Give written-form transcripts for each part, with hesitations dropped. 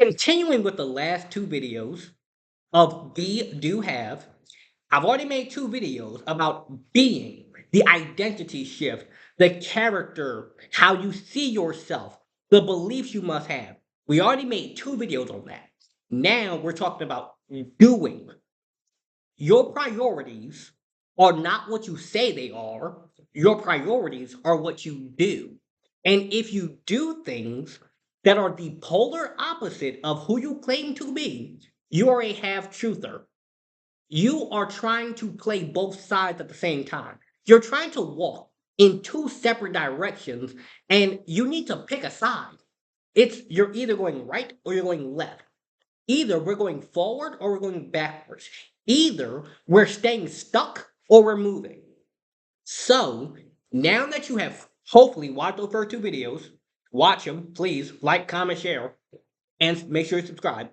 Continuing with the last two videos of be, do, have, I've already made two videos about being, the identity shift, the character, how you see yourself, the beliefs you must have. We already made two videos on that. Now we're talking about doing. Your priorities are not what you say they are. Your priorities are what you do. And if you do things that are the polar opposite of who you claim to be, you are a half truther. You are trying to play both sides at the same time. You're trying to walk in two separate directions and you need to pick a side. It's you're either going right or you're going left. Either we're going forward or we're going backwards. Either we're staying stuck or we're moving. So now that you have hopefully watched those first two videos, watch them, please like, comment, share, and make sure you subscribe.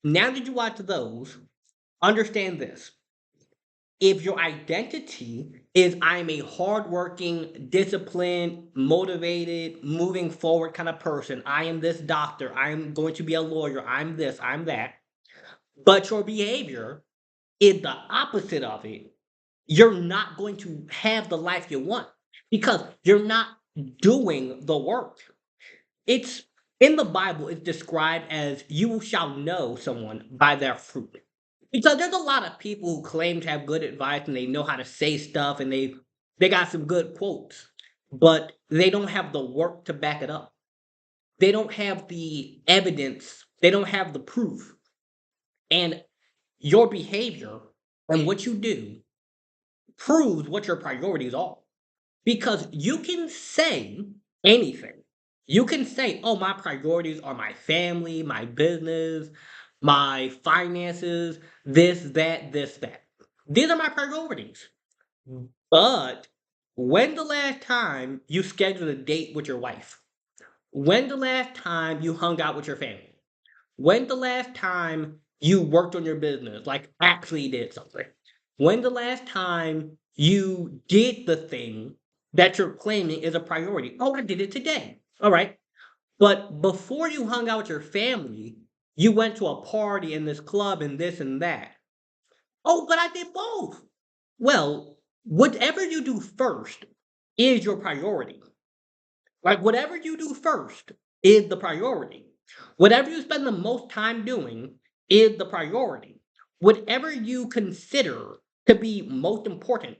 Now that you watch those, understand this. If your identity is I'm a hardworking, disciplined, motivated, moving forward kind of person, I am this doctor, I'm going to be a lawyer, I'm this, I'm that, but your behavior is the opposite of it, you're not going to have the life you want because you're not doing the work. It's in the Bible, it's described as you shall know someone by their fruit. Because there's a lot of people who claim to have good advice and they know how to say stuff and they got some good quotes, but they don't have the work to back it up. They don't have the evidence, they don't have the proof. And your behavior and what you do proves what your priorities are. Because you can say anything. You can say, oh, my priorities are my family, my business, my finances, this, that. These are my priorities. But when the last time you scheduled a date with your wife? When the last time you hung out with your family? When the last time you worked on your business, like actually did something? When the last time you did the thing that you're claiming is a priority? Oh, I did it today. All right. But before you hung out with your family, you went to a party in this club and this and that. Oh, but I did both. Well, whatever you do first is your priority. Like whatever you do first is the priority. Whatever you spend the most time doing is the priority. Whatever you consider to be most important,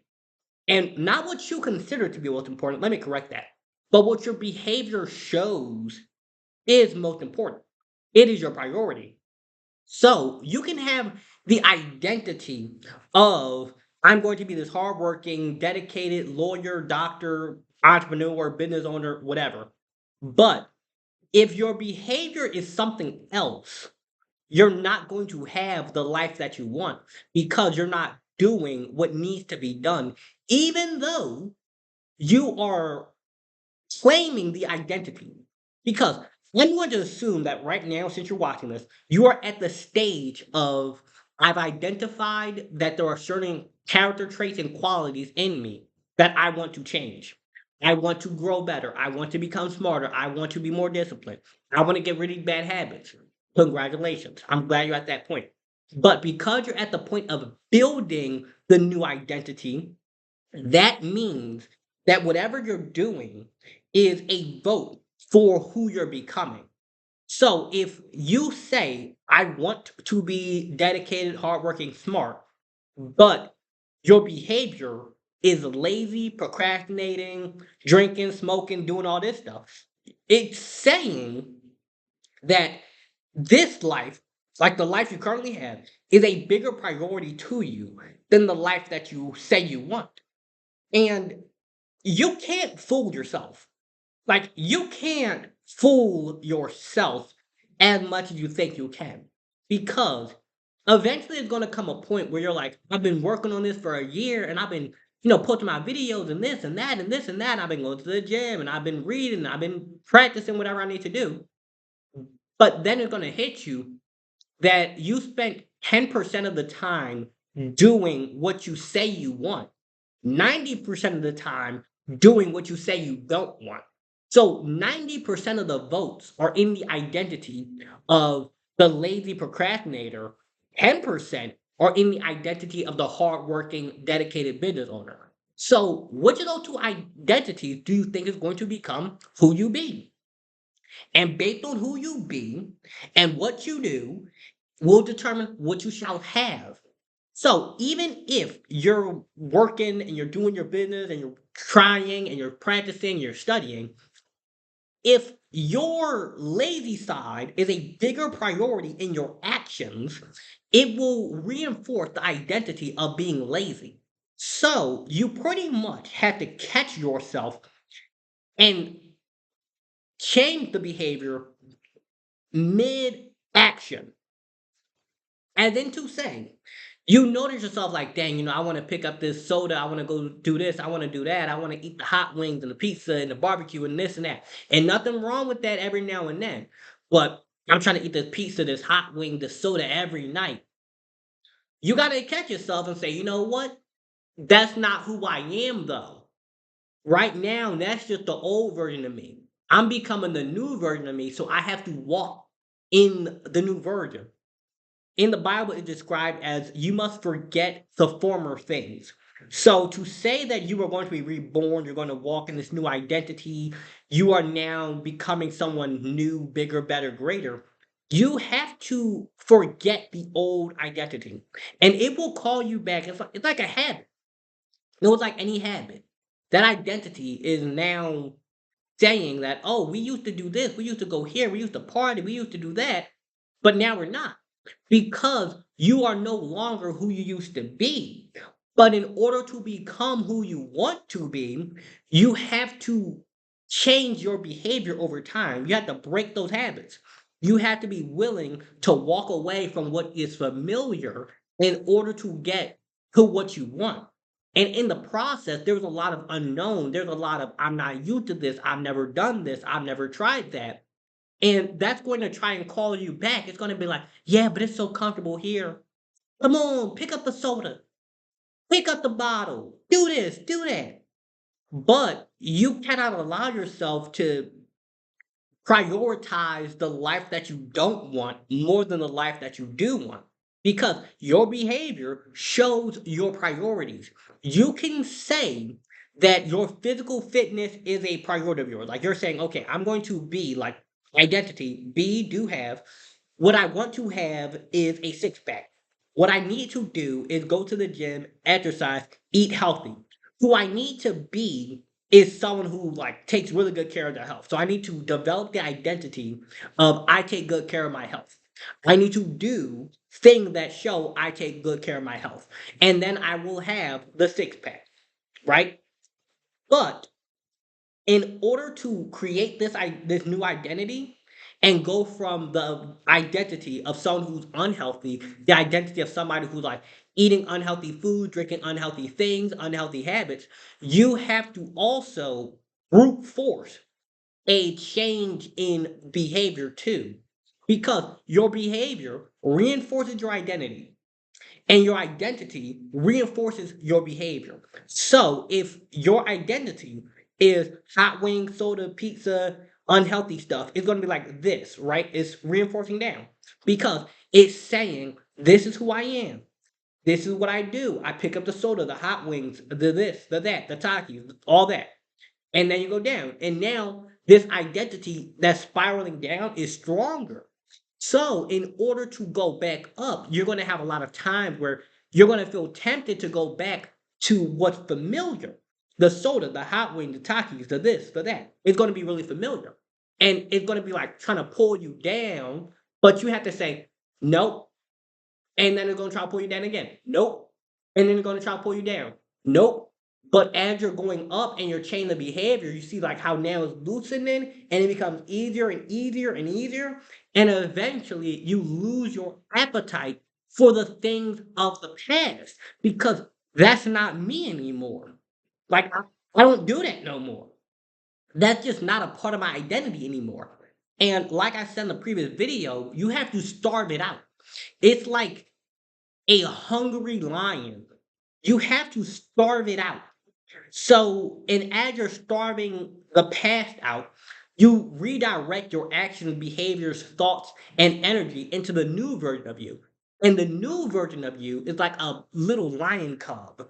and not what you consider to be most important, let me correct that, but what your behavior shows is most important. It is your priority. So you can have the identity of I'm going to be this hardworking, dedicated lawyer, doctor, entrepreneur, business owner, whatever. But if your behavior is something else, you're not going to have the life that you want because you're not doing what needs to be done, even though you are claiming the identity. Because I'm going to assume that right now, since you're watching this, you are at the stage of I've identified that there are certain character traits and qualities in me that I want to change. I want to grow better. I want to become smarter. I want to be more disciplined. I want to get rid of bad habits. Congratulations. I'm glad you're at that point. But because you're at the point of building the new identity, that means that whatever you're doing is a vote for who you're becoming. So if you say, I want to be dedicated, hardworking, smart, but your behavior is lazy, procrastinating, drinking, smoking, doing all this stuff, it's saying that this life, like the life you currently have, is a bigger priority to you than the life that you say you want. And you can't fool yourself. Like, you can't fool yourself as much as you think you can. Because eventually it's going to come a point where you're like, I've been working on this for a year and I've been, posting my videos and this and that and this and that. And I've been going to the gym and I've been reading and I've been practicing whatever I need to do. But then it's going to hit you that you spent 10% of the time doing what you say you want, 90% of the time doing what you say you don't want. So 90% of the votes are in the identity of the lazy procrastinator. 10% are in the identity of the hardworking, dedicated business owner. So which of those two identities do you think is going to become who you be? And based on who you be and what you do will determine what you shall have. So even if you're working and you're doing your business and you're trying and you're practicing, you're studying, if your lazy side is a bigger priority in your actions, it will reinforce the identity of being lazy. So you pretty much have to catch yourself and change the behavior mid action. And then to say, you notice yourself like, dang, I want to pick up this soda. I want to go do this. I want to do that. I want to eat the hot wings and the pizza and the barbecue and this and that. And nothing wrong with that every now and then. But I'm trying to eat this pizza, this hot wing, this soda every night. You got to catch yourself and say, you know what? That's not who I am, though. Right now, that's just the old version of me. I'm becoming the new version of me. So I have to walk in the new version. In the Bible, it's described as you must forget the former things. So to say that you are going to be reborn, you're going to walk in this new identity, you are now becoming someone new, bigger, better, greater. You have to forget the old identity, and it will call you back. It's like a habit. It's like any habit. That identity is now saying that, oh, we used to do this, we used to go here, we used to party, we used to do that, but now we're not because you are no longer who you used to be. But in order to become who you want to be, you have to change your behavior over time. You have to break those habits. You have to be willing to walk away from what is familiar in order to get to what you want. And in the process, there's a lot of unknown. There's a lot of, I'm not used to this. I've never done this. I've never tried that. And that's going to try and call you back. It's going to be like, yeah, but it's so comfortable here. Come on, pick up the soda, pick up the bottle, do this, do that. But you cannot allow yourself to prioritize the life that you don't want more than the life that you do want because your behavior shows your priorities. You can say that your physical fitness is a priority of yours. Like you're saying, okay, I'm going to be like identity, be, do have. What I want to have is a six pack. What I need to do is go to the gym, exercise, eat healthy. Who I need to be is someone who like takes really good care of their health. So I need to develop the identity of I take good care of my health. I need to do things that show I take good care of my health. And then I will have the six pack, right? But in order to create this new identity and go from the identity of someone who's unhealthy, the identity of somebody who's like eating unhealthy food, drinking unhealthy things, unhealthy habits, you have to also brute force a change in behavior too. Because your behavior reinforces your identity and your identity reinforces your behavior. So if your identity is hot wings, soda, pizza, unhealthy stuff, it's going to be like this, right? It's reinforcing down because it's saying, this is who I am. This is what I do. I pick up the soda, the hot wings, the this, the that, the Takis, all that. And then you go down. And now this identity that's spiraling down is stronger. So, in order to go back up, you're going to have a lot of times where you're going to feel tempted to go back to what's familiar. The soda, the hot wing, the Takis, the this, the that. It's going to be really familiar. And it's going to be like trying to pull you down, but you have to say, nope, and then it's gonna try to pull you down again. Nope. And then it's gonna try to pull you down. Nope. But as you're going up and you're changing the behavior, you see like how now it's loosening and it becomes easier and easier and easier. And eventually you lose your appetite for the things of the past because that's not me anymore. Like I don't do that no more. That's just not a part of my identity anymore. And like I said in the previous video, you have to starve it out. It's like a hungry lion. You have to starve it out. So, and as you're starving the past out, you redirect your actions, behaviors, thoughts, and energy into the new version of you. And the new version of you is like a little lion cub.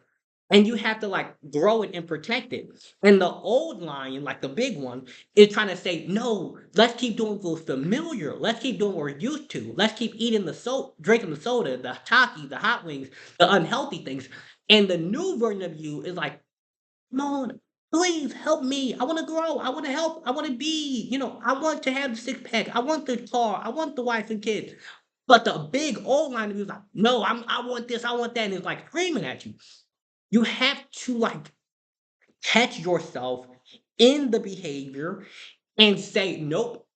And you have to like grow it and protect it. And the old lion, like the big one, is trying to say, no, let's keep doing what's familiar. Let's keep doing what we're used to. Let's keep eating the soda, drinking the soda, the taki, the hot wings, the unhealthy things. And the new version of you is like, come on, please help me. I want to grow. I want to help. I want to be, I want to have the six pack. I want the car. I want the wife and kids. But the big old line of you is like, no, I want this. I want that. And it's like screaming at you. You have to like catch yourself in the behavior and say, nope.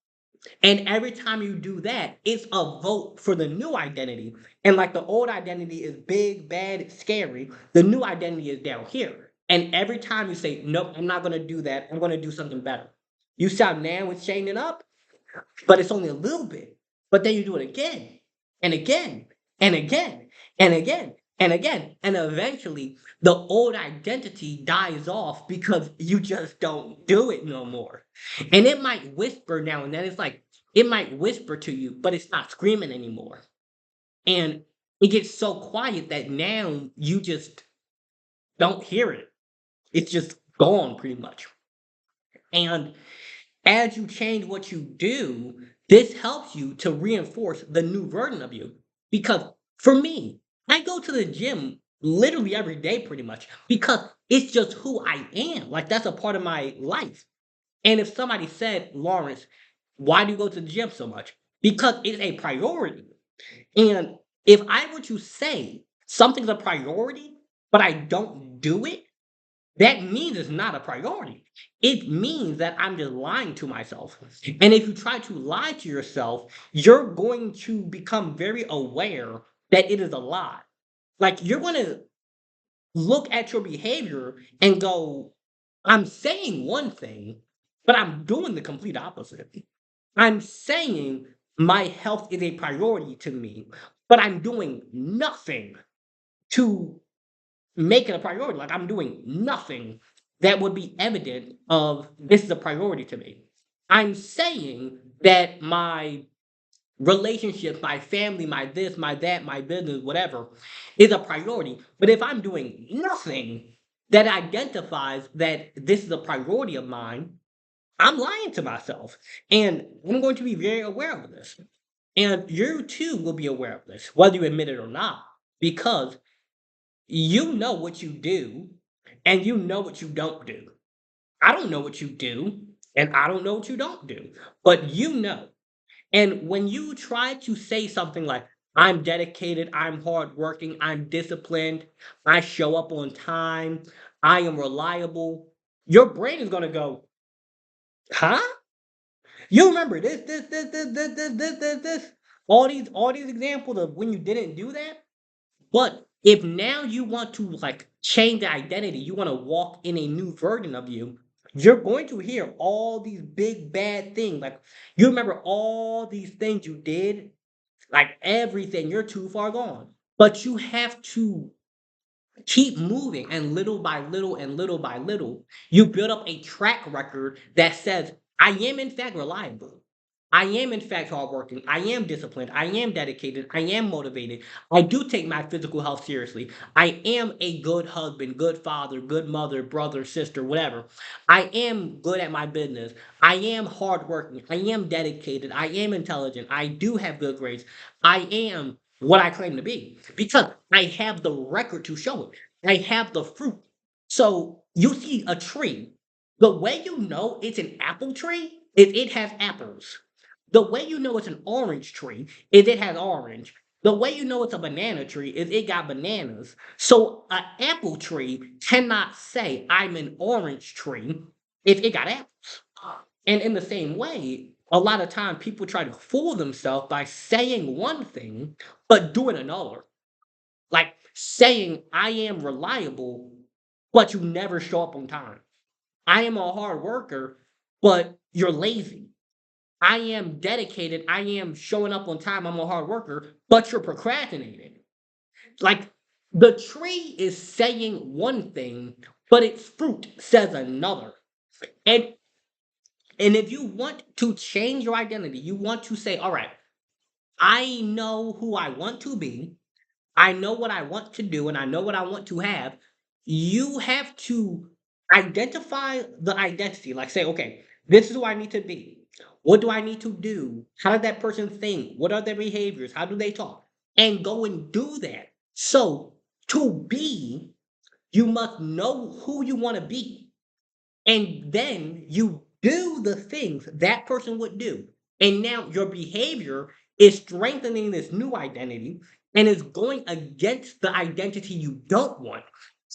And every time you do that, it's a vote for the new identity. And like the old identity is big, bad, scary. The new identity is down here. And every time you say, nope, I'm not going to do that. I'm going to do something better. You start now with chaining up, but it's only a little bit. But then you do it again and again and again and again and again. And eventually the old identity dies off because you just don't do it no more. And it might whisper now and then. It's like, it might whisper to you, but it's not screaming anymore. And it gets so quiet that now you just don't hear it. It's just gone pretty much. And as you change what you do, this helps you to reinforce the new version of you. Because for me, I go to the gym literally every day pretty much because it's just who I am. Like that's a part of my life. And if somebody said, Lawrence, why do you go to the gym so much? Because it's a priority. And if I were to say something's a priority, but I don't do it, that means it's not a priority. It means that I'm just lying to myself. And if you try to lie to yourself, you're going to become very aware that it is a lie. Like you're going to look at your behavior and go, I'm saying one thing, but I'm doing the complete opposite. I'm saying my health is a priority to me, but I'm doing nothing to make it a priority. Like I'm doing nothing that would be evident of this is a priority to me. I'm saying that my relationships, my family, my this, my that, my business, whatever, is a priority. But if I'm doing nothing that identifies that this is a priority of mine, I'm lying to myself. And I'm going to be very aware of this. And you too will be aware of this, whether you admit it or not, because you know what you do and you know what you don't do. I don't know what you do and I don't know what you don't do, but you know. And when you try to say something like, I'm dedicated, I'm hardworking, I'm disciplined, I show up on time, I am reliable, your brain is going to go, huh? You remember this, all these examples of when you didn't do that? But if now you want to like change the identity, you want to walk in a new version of you, you're going to hear all these big bad things. Like you remember all these things you did, like everything, you're too far gone. But you have to keep moving, and little by little and little by little, you build up a track record that says, I am in fact reliable. I am in fact hardworking. I am disciplined. I am dedicated. I am motivated. I do take my physical health seriously. I am a good husband, good father, good mother, brother, sister, whatever. I am good at my business. I am hardworking. I am dedicated. I am intelligent. I do have good grades. I am what I claim to be because I have the record to show it. I have the fruit. So you see a tree. The way you know it's an apple tree is it has apples. The way you know it's an orange tree is it has orange. The way you know it's a banana tree is it got bananas. So an apple tree cannot say I'm an orange tree if it got apples. And in the same way, a lot of time people try to fool themselves by saying one thing but doing another. Like saying I am reliable, but you never show up on time. I am a hard worker, but you're lazy. I am dedicated. I am showing up on time. I'm a hard worker, but you're procrastinating. Like the tree is saying one thing, but its fruit says another. And And if you want to change your identity, you want to say, all right, I know who I want to be, I know what I want to do, and I know what I want to have. You have to identify the identity. Like, say, okay, this is who I need to be. What do I need to do? How does that person think? What are their behaviors? How do they talk? And go and do that. So, to be, you must know who you want to be. And then you do the things that person would do. And now your behavior is strengthening this new identity and is going against the identity you don't want.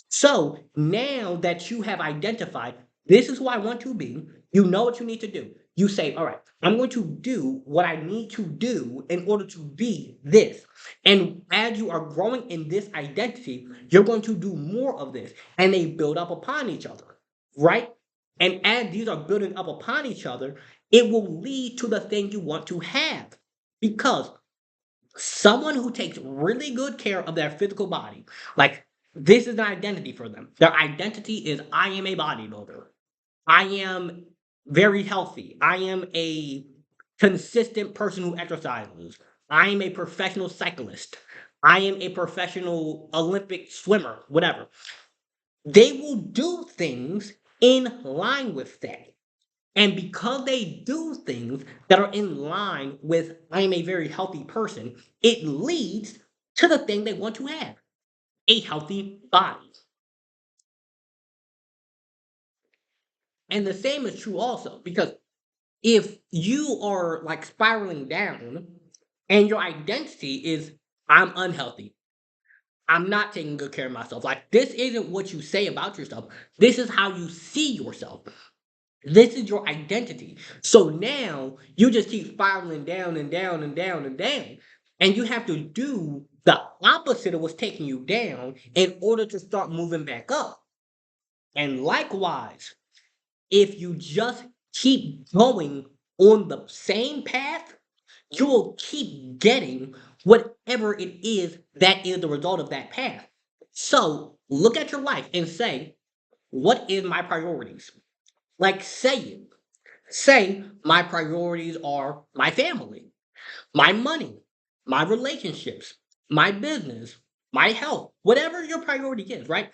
So now that you have identified, this is who I want to be, you know what you need to do. You say, all right, I'm going to do what I need to do in order to be this. And as you are growing in this identity, you're going to do more of this. And they build up upon each other, right? And as these are building up upon each other, it will lead to the thing you want to have. Because someone who takes really good care of their physical body, like this is an identity for them. Their identity is I am a bodybuilder. I am very healthy. I am a consistent person who exercises. I am a professional cyclist. I am a professional Olympic swimmer, whatever. They will do things in line with that. And because they do things that are in line with I am a very healthy person, it leads to the thing they want to have, a healthy body. And the same is true also because if you are like spiraling down and your identity is I'm unhealthy, I'm not taking good care of myself. Like this isn't what you say about yourself. This is how you see yourself. This is your identity. So now you just keep spiraling down and down and down and down. And you have to do the opposite of what's taking you down in order to start moving back up. And likewise, if you just keep going on the same path, you will keep getting whatever it is that is the result of that path. So look at your life and say, what is my priorities? Like say it. Say my priorities are my family, my money, my relationships, my business, my health, whatever your priority is, right?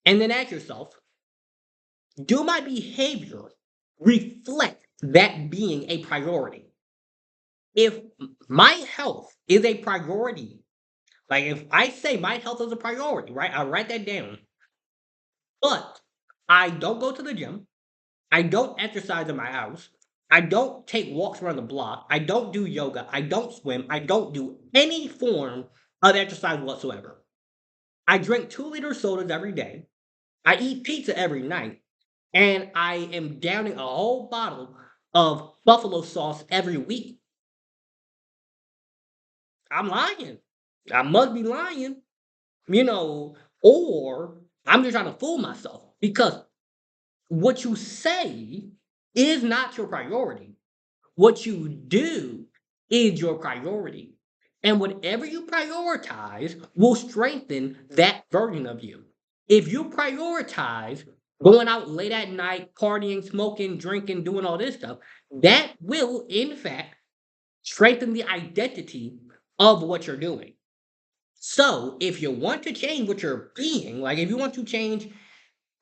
And then ask yourself, do my behavior reflect that being a priority? If my health is a priority, like if I say my health is a priority, right? I write that down, but I don't go to the gym, I don't exercise in my house. I don't take walks around the block. I don't do yoga. I don't swim. I don't do any form of exercise whatsoever. I drink 2 liter sodas every day. I eat pizza every night. And I am downing a whole bottle of buffalo sauce every week. I'm lying. I must be lying, you know, or I'm just trying to fool myself because what you say is not your priority. What you do is your priority. And whatever you prioritize will strengthen that version of you. If you prioritize going out late at night, partying, smoking, drinking, doing all this stuff, that will, in fact, strengthen the identity of what you're doing. So, if you want to change what you're being, like if you want to change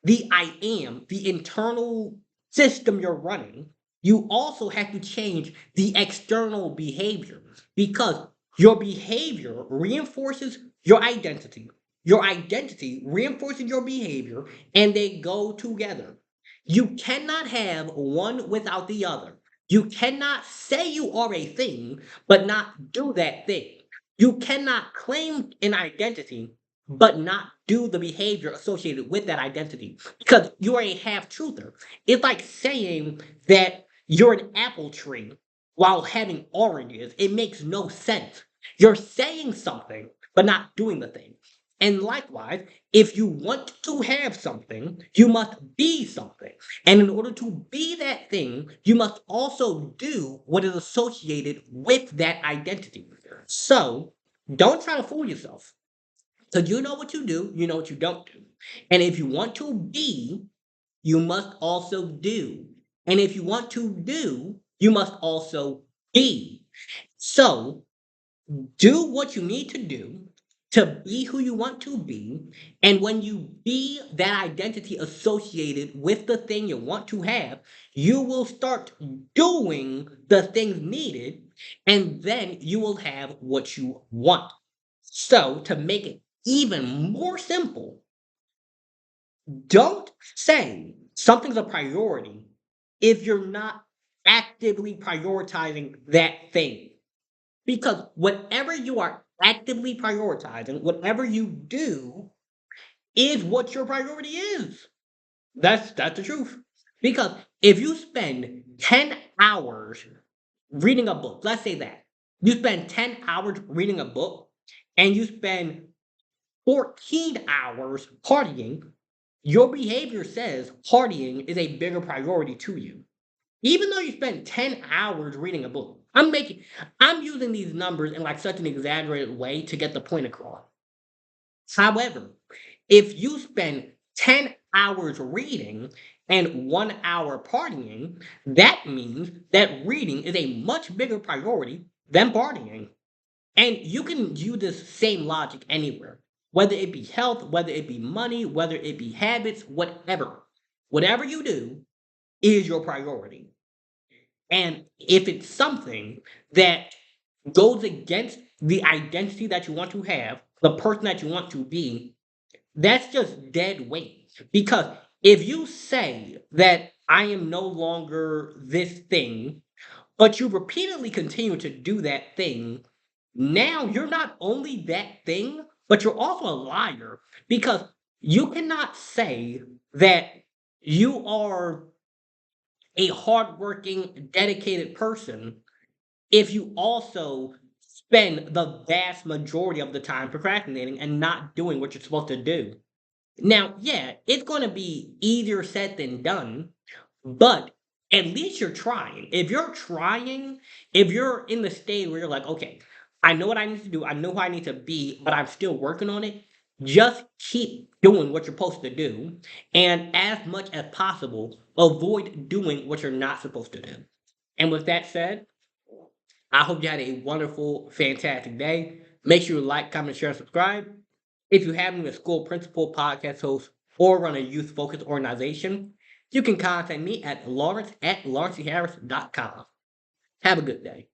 the I am, the internal system you're running, you also have to change the external behavior because your behavior reinforces your identity. Your identity reinforces your behavior and they go together. You cannot have one without the other. You cannot say you are a thing, but not do that thing. You cannot claim an identity but not do the behavior associated with that identity because you're a half truther. It's like saying that you're an apple tree while having oranges. It makes no sense. You're saying something but not doing the thing. And likewise, if you want to have something, you must be something. And in order to be that thing, you must also do what is associated with that identity. So don't try to fool yourself. So you know what you do, you know what you don't do. And if you want to be, you must also do. And if you want to do, you must also be. So do what you need to do to be who you want to be. And when you be that identity associated with the thing you want to have, you will start doing the things needed, and then you will have what you want. So, to make it even more simple, don't say something's a priority if you're not actively prioritizing that thing. Because whatever you are actively prioritizing, whatever you do, is what your priority is. That's the truth. Because if you spend 10 hours reading a book, let's say that you spend 10 hours reading a book and you spend 14 hours partying, your behavior says partying is a bigger priority to you. Even though you spent 10 hours reading a book. I'm using these numbers in like such an exaggerated way to get the point across. However, if you spend 10 hours reading and 1 hour partying, that means that reading is a much bigger priority than partying. And you can use this same logic anywhere, whether it be health, whether it be money, whether it be habits, whatever. Whatever you do is your priority. And if it's something that goes against the identity that you want to have, the person that you want to be, that's just dead weight. Because if you say that I am no longer this thing, but you repeatedly continue to do that thing, now you're not only that thing, but you're also a liar. Because you cannot say that you are a hardworking, dedicated person if you also spend the vast majority of the time procrastinating and not doing what you're supposed to do. Now, yeah, it's going to be easier said than done, but at least you're trying. If you're trying, if you're in the state where you're like, okay, I know what I need to do, I know who I need to be, but I'm still working on it, just keep doing what you're supposed to do. And as much as possible, avoid doing what you're not supposed to do. And with that said, I hope you had a wonderful, fantastic day. Make sure you like, comment, share, and subscribe. If you have a school principal, podcast host, or run a youth focused organization, you can contact me at lawrence@lawrenceharris.com. Have a good day.